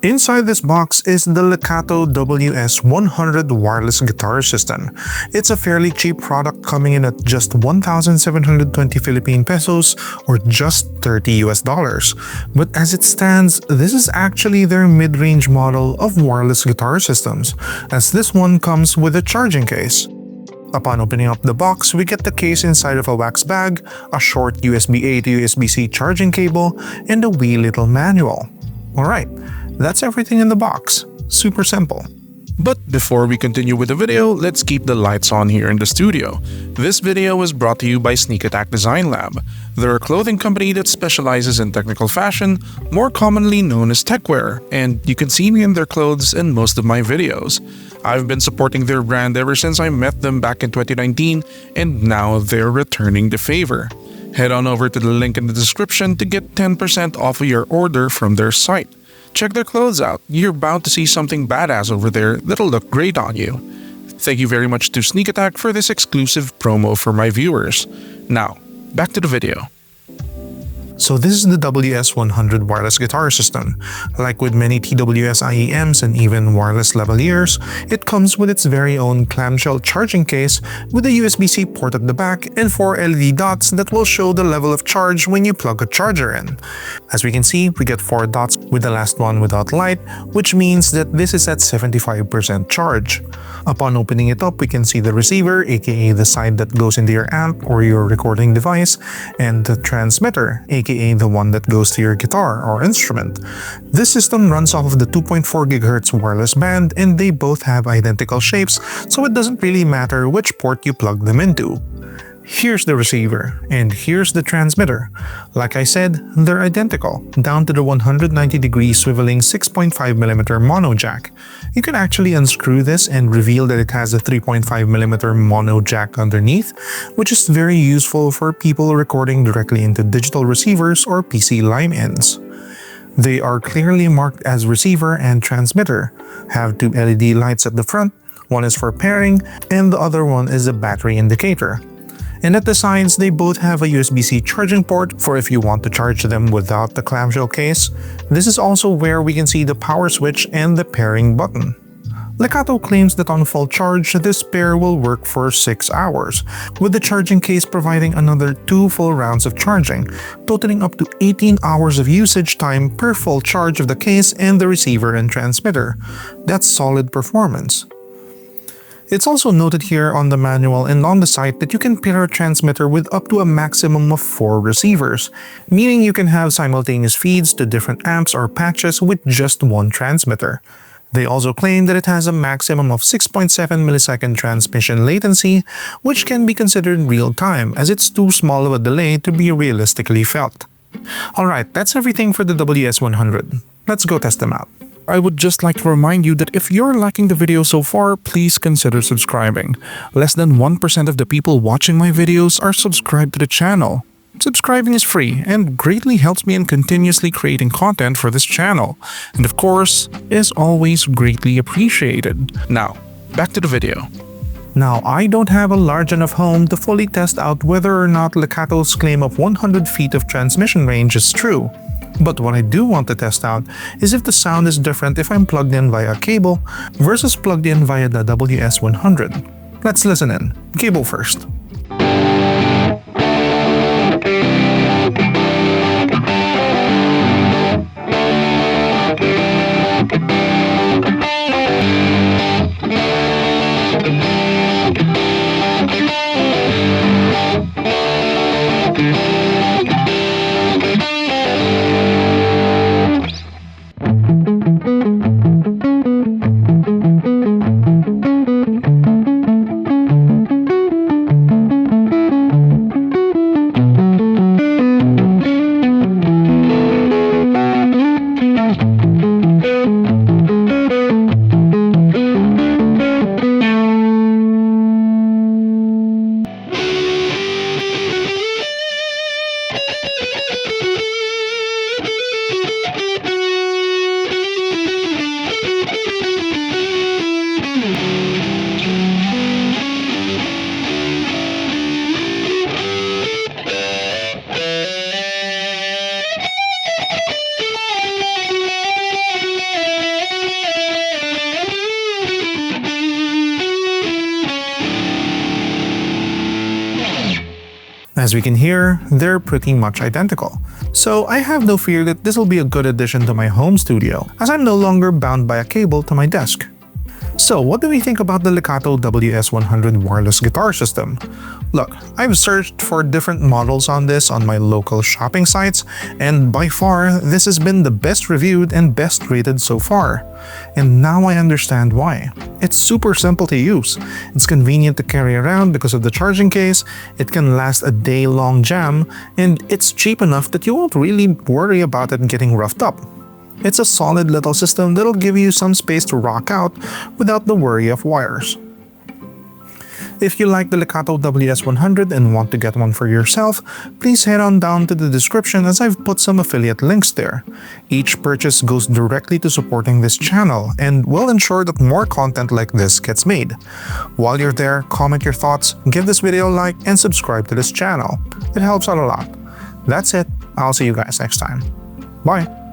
Inside this box is the Lekato WS-100 wireless guitar system. It's a fairly cheap product coming in at just 1,720 Philippine pesos or just $30 US. But as it stands, this is actually their mid-range model of wireless guitar systems, as this one comes with a charging case. Upon opening up the box, we get the case inside of a wax bag, a short USB-A to USB-C charging cable, and a wee little manual. Alright, that's everything in the box. Super simple. But before we continue with the video, let's keep the lights on here in the studio. This video was brought to you by Sneak Attack Design Lab. They're a clothing company that specializes in technical fashion, more commonly known as techwear, and you can see me in their clothes in most of my videos. I've been supporting their brand ever since I met them back in 2019, and now they're returning the favor. Head on over to the link in the description to get 10% off of your order from their site. Check their clothes out. You're bound to see something badass over there that'll look great on you. Thank you very much to Sneak Attack for this exclusive promo for my viewers. Now, back to the video. So this is the WS-100 wireless guitar system. Like with many TWS IEMs and even wireless lavaliers, it comes with its very own clamshell charging case with a USB-C port at the back and 4 LED dots that will show the level of charge when you plug a charger in. As we can see, we get 4 dots with the last one without light, which means that this is at 75% charge. Upon opening it up, we can see the receiver, aka the side that goes into your amp or your recording device, and the transmitter, aka the one that goes to your guitar or instrument. This system runs off of the 2.4 GHz wireless band, and they both have identical shapes, so it doesn't really matter which port you plug them into. Here's the receiver, and here's the transmitter. Like I said, they're identical, down to the 190-degree swiveling 6.5mm mono jack. You can actually unscrew this and reveal that it has a 3.5mm mono jack underneath, which is very useful for people recording directly into digital receivers or PC line-ins. They are clearly marked as receiver and transmitter, have 2 LED lights at the front, one is for pairing, and the other one is a battery indicator. And at the sides, they both have a USB-C charging port for if you want to charge them without the clamshell case. This is also where we can see the power switch and the pairing button. Lekato claims that on full charge, this pair will work for 6 hours, with the charging case providing another 2 full rounds of charging, totaling up to 18 hours of usage time per full charge of the case and the receiver and transmitter. That's solid performance. It's also noted here on the manual and on the site that you can pair a transmitter with up to a maximum of 4 receivers, meaning you can have simultaneous feeds to different amps or patches with just one transmitter. They also claim that it has a maximum of 6.7 millisecond transmission latency, which can be considered real-time as it's too small of a delay to be realistically felt. Alright, that's everything for the WS-100. Let's go test them out. I would just like to remind you that if you're liking the video so far, please consider subscribing. Less than 1% of the people watching my videos are subscribed to the channel. Subscribing is free and greatly helps me in continuously creating content for this channel, and of course, is always greatly appreciated. Now, back to the video. Now, I don't have a large enough home to fully test out whether or not Lekato's claim of 100 feet of transmission range is true. But what I do want to test out is if the sound is different if I'm plugged in via cable versus plugged in via the WS-100. Let's listen in. Cable first. As we can hear, they're pretty much identical. So I have no fear that this will be a good addition to my home studio, as I'm no longer bound by a cable to my desk. So what do we think about the Lekato WS-100 wireless guitar system? Look, I've searched for different models on this on my local shopping sites, and by far, this has been the best reviewed and best rated so far. And now I understand why. It's super simple to use. It's convenient to carry around because of the charging case, it can last a day-long jam, and it's cheap enough that you won't really worry about it getting roughed up. It's a solid little system that'll give you some space to rock out without the worry of wires. If you like the Lekato WS-100 and want to get one for yourself, please head on down to the description as I've put some affiliate links there. Each purchase goes directly to supporting this channel and will ensure that more content like this gets made. While you're there, comment your thoughts, give this video a like, and subscribe to this channel. It helps out a lot. That's it. I'll see you guys next time. Bye!